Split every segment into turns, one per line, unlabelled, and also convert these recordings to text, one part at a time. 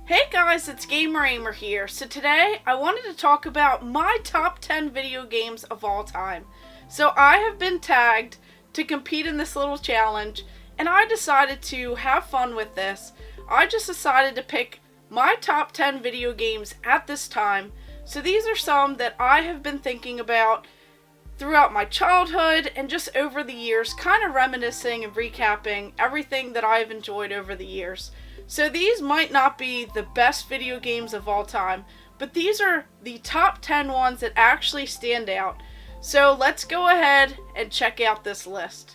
Hey guys, it's Ahmer here. So today I wanted to talk about my top 10 video games of all time. So I have been tagged to compete in this little challenge and I decided to have fun with this. I just decided to pick my top 10 video games at this time. So these are some that I have been thinking about throughout my childhood and just over the years, kind of reminiscing and recapping everything that I've enjoyed over the years. So these might not be the best video games of all time, but these are the top 10 ones that actually stand out. So let's go ahead and check out this list.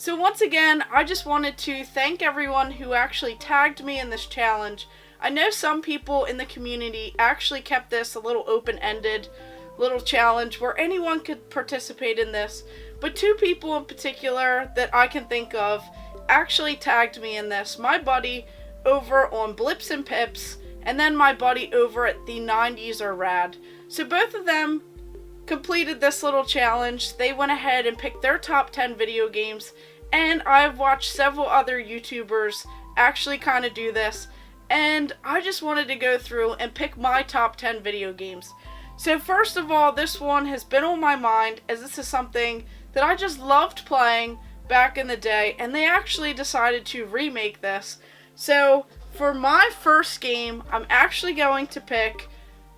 So once again, I just wanted to thank everyone who actually tagged me in this challenge. I know some people in the community actually kept this a little open-ended little challenge where anyone could participate in this, but two people in particular that I can think of actually tagged me in this. My buddy over on Blips and Pips, and then my buddy over at the 90s Are Rad. So both of them completed this little challenge. They went ahead and picked their top 10 video games, and I've watched several other YouTubers actually kind of do this, and I just wanted to go through and pick my top 10 video games. So first of all, this one has been on my mind as this is something that I just loved playing back in the day, and they actually decided to remake this. So for my first game, I'm actually going to pick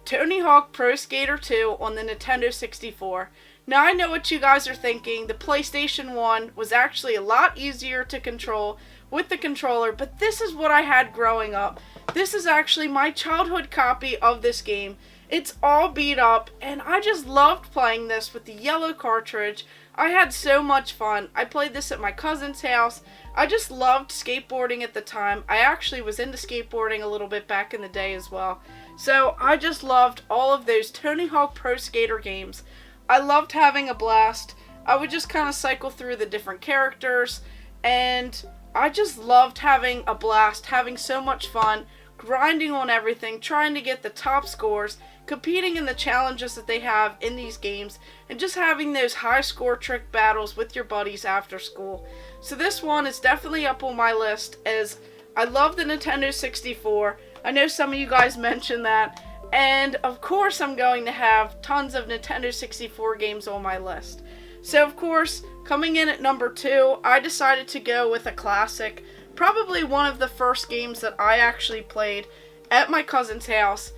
Tony Hawk Pro Skater 2 on the Nintendo 64. Now I know what you guys are thinking, the PlayStation 1 was actually a lot easier to control with the controller, but this is what I had growing up. This is actually my childhood copy of this game. It's all beat up, and I just loved playing this with the yellow cartridge. I had so much fun. I played this at my cousin's house. I just loved skateboarding at the time. I actually was into skateboarding a little bit back in the day as well. So I just loved all of those Tony Hawk Pro Skater games. I loved having a blast. I would just kind of cycle through the different characters, and I just loved having a blast, having so much fun, grinding on everything, trying to get the top scores, competing in the challenges that they have in these games, and just having those high score trick battles with your buddies after school. So this one is definitely up on my list as I love the Nintendo 64. I know some of you guys mentioned that. And of course I'm going to have tons of Nintendo 64 games on my list. So of course, coming in at number 2, I decided to go with a classic. Probably one of the first games that I actually played at my cousin's house.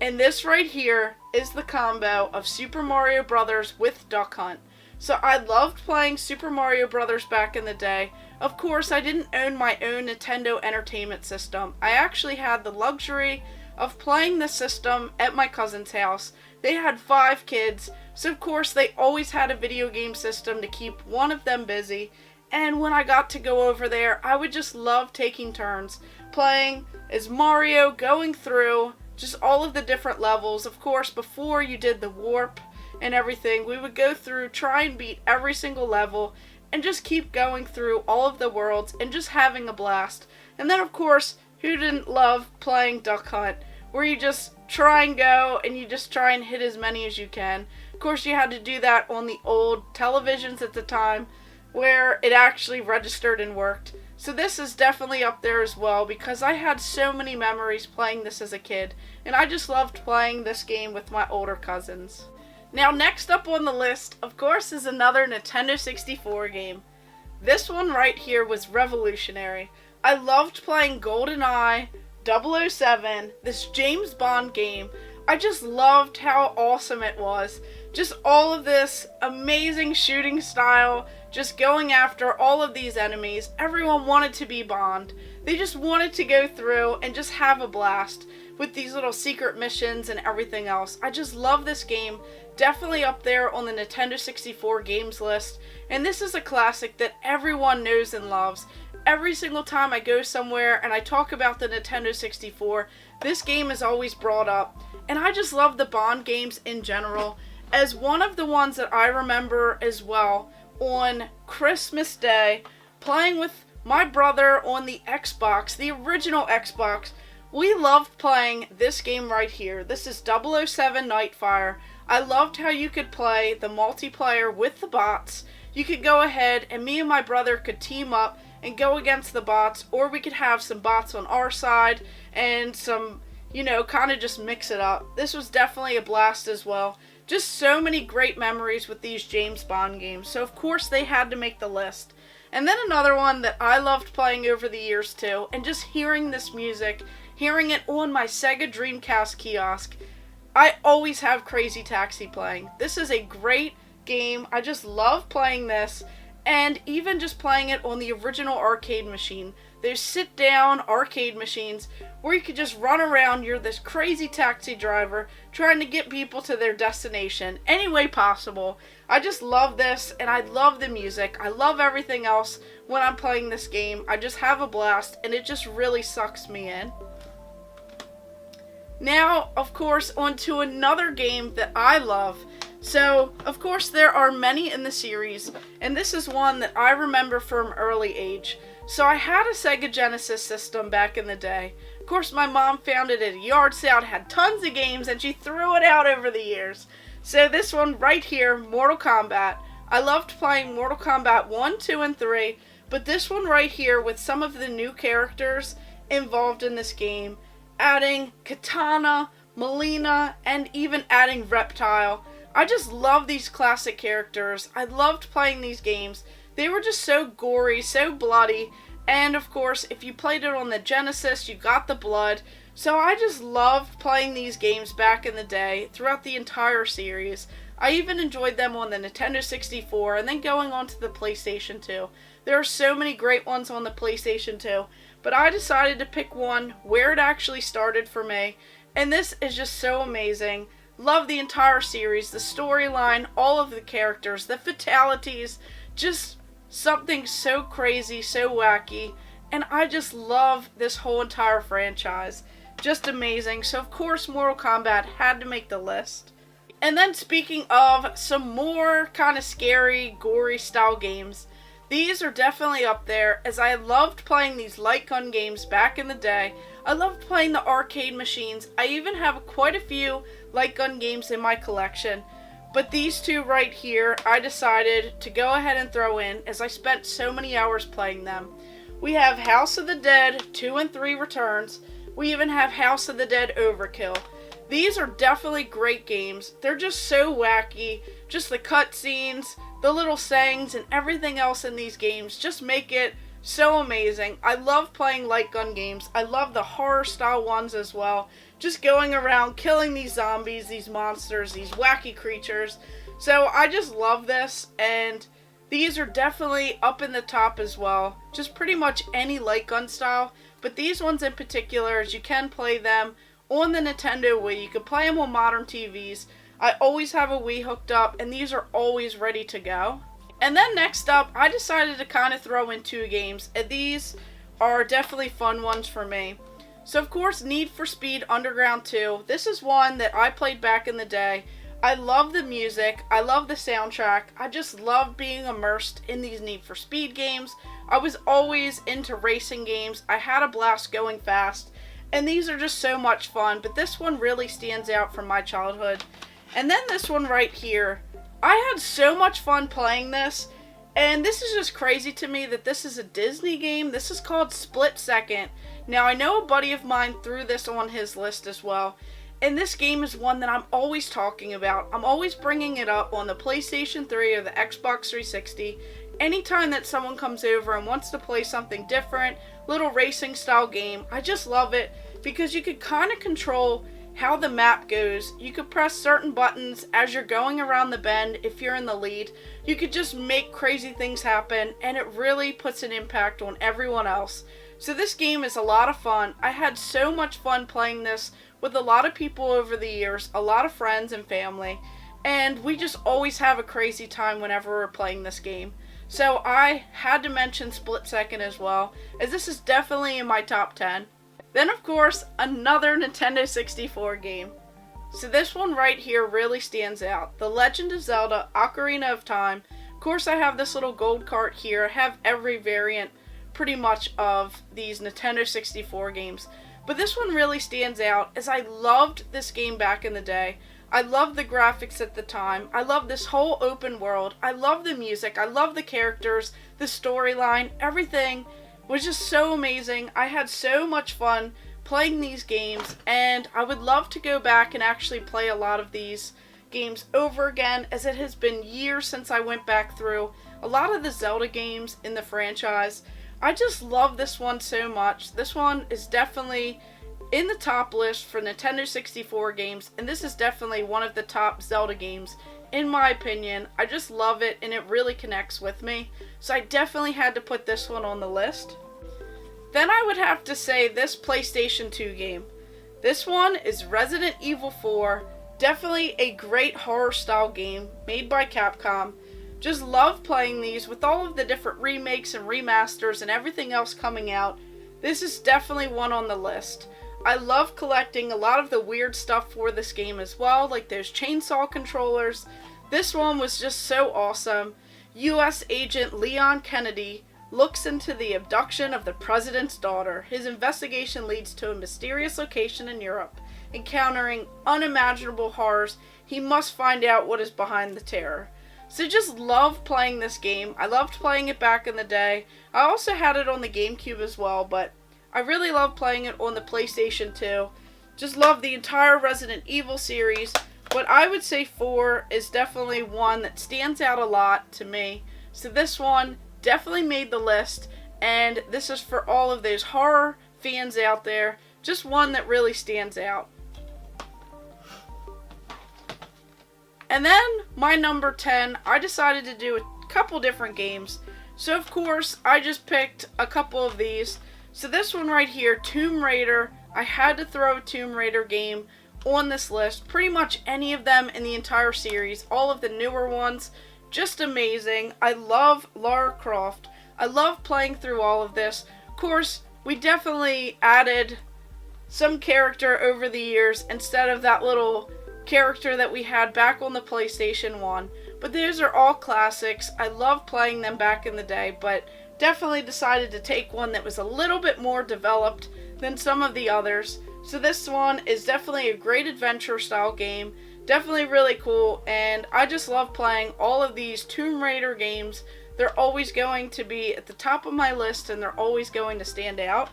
And this right here is the combo of Super Mario Brothers with Duck Hunt. So I loved playing Super Mario Brothers back in the day. Of course, I didn't own my own Nintendo Entertainment System. I actually had the luxury of playing the system at my cousin's house. They had 5 kids, so of course they always had a video game system to keep one of them busy. And when I got to go over there, I would just love taking turns playing as Mario, going through just all of the different levels. Of course, before you did the warp and everything, we would go through, try and beat every single level, and just keep going through all of the worlds and just having a blast. And then of course, who didn't love playing Duck Hunt, where you just try and go and you just try and hit as many as you can. Of course, you had to do that on the old televisions at the time where it actually registered and worked. So this is definitely up there as well because I had so many memories playing this as a kid, and I just loved playing this game with my older cousins. Now next up on the list, of course, is another Nintendo 64 game. This one right here was revolutionary. I loved playing GoldenEye, 007, this James Bond game. I just loved how awesome it was. Just all of this amazing shooting style, just going after all of these enemies. Everyone wanted to be Bond. They just wanted to go through and just have a blast with these little secret missions and everything else. I just love this game. Definitely up there on the Nintendo 64 games list. And this is a classic that everyone knows and loves. Every single time I go somewhere and I talk about the Nintendo 64, this game is always brought up. And I just love the Bond games in general. As one of the ones that I remember as well, on Christmas Day, playing with my brother on the Xbox, the original Xbox, We loved playing this game right here. This is 007 Nightfire. I loved how you could play the multiplayer with the bots. You could go ahead and me and my brother could team up and go against the bots, or we could have some bots on our side and some, kind of just mix it up. This was definitely a blast as well. Just so many great memories with these James Bond games. So of course they had to make the list. And then another one that I loved playing over the years too, and just hearing this music, hearing it on my Sega Dreamcast kiosk. I always have Crazy Taxi playing. This is a great game. I just love playing this, and even just playing it on the original arcade machine. Those sit-down arcade machines where you could just run around. You're this crazy taxi driver trying to get people to their destination any way possible. I just love this, and I love the music. I love everything else when I'm playing this game. I just have a blast, and it just really sucks me in. Now, of course, on to another game that I love. So, of course, there are many in the series, and this is one that I remember from early age. So I had a Sega Genesis system back in the day. Of course, my mom found it at a yard sale, it had tons of games, and she threw it out over the years. So this one right here, Mortal Kombat. I loved playing Mortal Kombat 1, 2, and 3, but this one right here with some of the new characters involved in this game, adding Katana, Melina, and even adding Reptile. I just love these classic characters. I loved playing these games. They were just so gory, so bloody, and of course, if you played it on the Genesis, you got the blood. So I just loved playing these games back in the day, throughout the entire series. I even enjoyed them on the Nintendo 64, and then going on to the PlayStation 2. There are so many great ones on the PlayStation 2, but I decided to pick one where it actually started for me, and this is just so amazing. Love the entire series, the storyline, all of the characters, the fatalities, just something so crazy, so wacky, and I just love this whole entire franchise. Just amazing. So of course Mortal Kombat had to make the list. And then speaking of some more kind of scary, gory style games, these are definitely up there, as I loved playing these light gun games back in the day. I loved playing the arcade machines. I even have quite a few light gun games in my collection. But these two right here, I decided to go ahead and throw in, as I spent so many hours playing them. We have House of the Dead 2 and 3 Returns. We even have House of the Dead Overkill. These are definitely great games. They're just so wacky. Just the cutscenes, the little sayings, and everything else in these games just make it so amazing. I love playing light gun games. I love the horror style ones as well. Just going around killing these zombies, these monsters, these wacky creatures. So I just love this, and these are definitely up in the top as well. Just pretty much any light gun style, but these ones in particular, as you can play them on the Nintendo Wii. You can play them on modern TVs. I always have a Wii hooked up, and these are always ready to go. And then next up, I decided to kind of throw in two games, and these are definitely fun ones for me. So of course, Need for Speed Underground 2. This is one that I played back in the day. I love the music. I love the soundtrack. I just love being immersed in these Need for Speed games. I was always into racing games. I had a blast going fast. And these are just so much fun. But this one really stands out from my childhood. And then this one right here. I had so much fun playing this. And this is just crazy to me that this is a Disney game. This is called Split Second. Now, I know a buddy of mine threw this on his list as well. And this game is one that I'm always talking about. I'm always bringing it up on the PlayStation 3 or the Xbox 360. Anytime that someone comes over and wants to play something different, little racing style game, I just love it because you could kind of control how the map goes. You could press certain buttons as you're going around the bend if you're in the lead. You could just make crazy things happen, and it really puts an impact on everyone else. So this game is a lot of fun. I had so much fun playing this with a lot of people over the years, a lot of friends and family, and we just always have a crazy time whenever we're playing this game. So I had to mention Split Second as well, as this is definitely in my top 10. Then of course, another Nintendo 64 game. So this one right here really stands out. The Legend of Zelda Ocarina of Time. Of course, I have this little gold cart here. I have every variant pretty much of these Nintendo 64 games. but this one really stands out as I loved this game back in the day. I loved the graphics at the time. I loved this whole open world. I loved the music. I loved the characters, the storyline. Everything was just so amazing. I had so much fun playing these games, and I would love to go back and actually play a lot of these games over again, as it has been years since I went back through a lot of the Zelda games in the franchise. I just love this one so much. This one is definitely in the top list for Nintendo 64 games, and this is definitely one of the top Zelda games in my opinion. I just love it, and it really connects with me, so I definitely had to put this one on the list. Then I would have to say this PlayStation 2 game. This one is Resident Evil 4, definitely a great horror style game made by Capcom. Just love playing these with all of the different remakes and remasters and everything else coming out. This is definitely one on the list. I love collecting a lot of the weird stuff for this game as well, like those chainsaw controllers. This one was just so awesome. U.S. Agent Leon Kennedy looks into the abduction of the president's daughter. His investigation leads to a mysterious location in Europe. Encountering unimaginable horrors, he must find out what is behind the terror. So just love playing this game. I loved playing it back in the day. I also had it on the GameCube as well, but I really love playing it on the PlayStation 2. Just love the entire Resident Evil series. But I would say 4 is definitely one that stands out a lot to me. So this one definitely made the list. And this is for all of those horror fans out there. Just one that really stands out. And then my number 10, I decided to do a couple different games. So of course, I just picked a couple of these. So this one right here, Tomb Raider, I had to throw a Tomb Raider game on this list. Pretty much any of them in the entire series, all of the newer ones, just amazing. I love Lara Croft. I love playing through all of this. Of course, we definitely added some character over the years instead of that little character that we had back on the PlayStation 1. But those are all classics. I love playing them back in the day, but definitely decided to take one that was a little bit more developed than some of the others. So this one is definitely a great adventure style game. Definitely really cool, and I just love playing all of these Tomb Raider games. They're always going to be at the top of my list, and they're always going to stand out.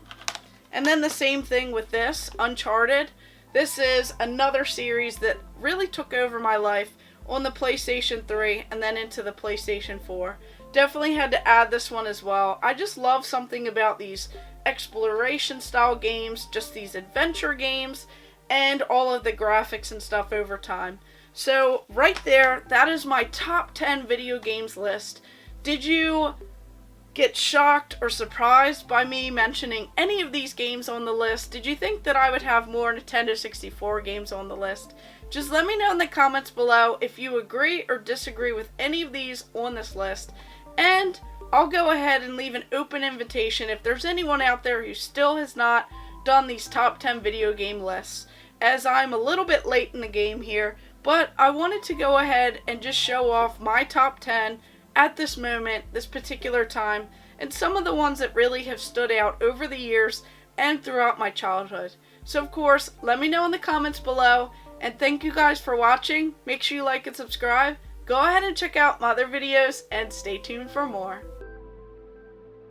And then the same thing with this, Uncharted. This is another series that really took over my life on the PlayStation 3 and then into the PlayStation 4. Definitely had to add this one as well. I just love something about these exploration style games, just these adventure games, and all of the graphics and stuff over time. So right there, that is my top 10 video games list. Did you get shocked or surprised by me mentioning any of these games on the list? Did you think that I would have more Nintendo 64 games on the list? Just let me know in the comments below if you agree or disagree with any of these on this list. And I'll go ahead and leave an open invitation if there's anyone out there who still has not done these top 10 video game lists, as I'm a little bit late in the game here, but I wanted to go ahead and just show off my top 10 at this moment, this particular time, and some of the ones that really have stood out over the years and throughout my childhood. So of course, let me know in the comments below, and thank you guys for watching. Make sure you like and subscribe. Go ahead and check out my other videos, and stay tuned for more.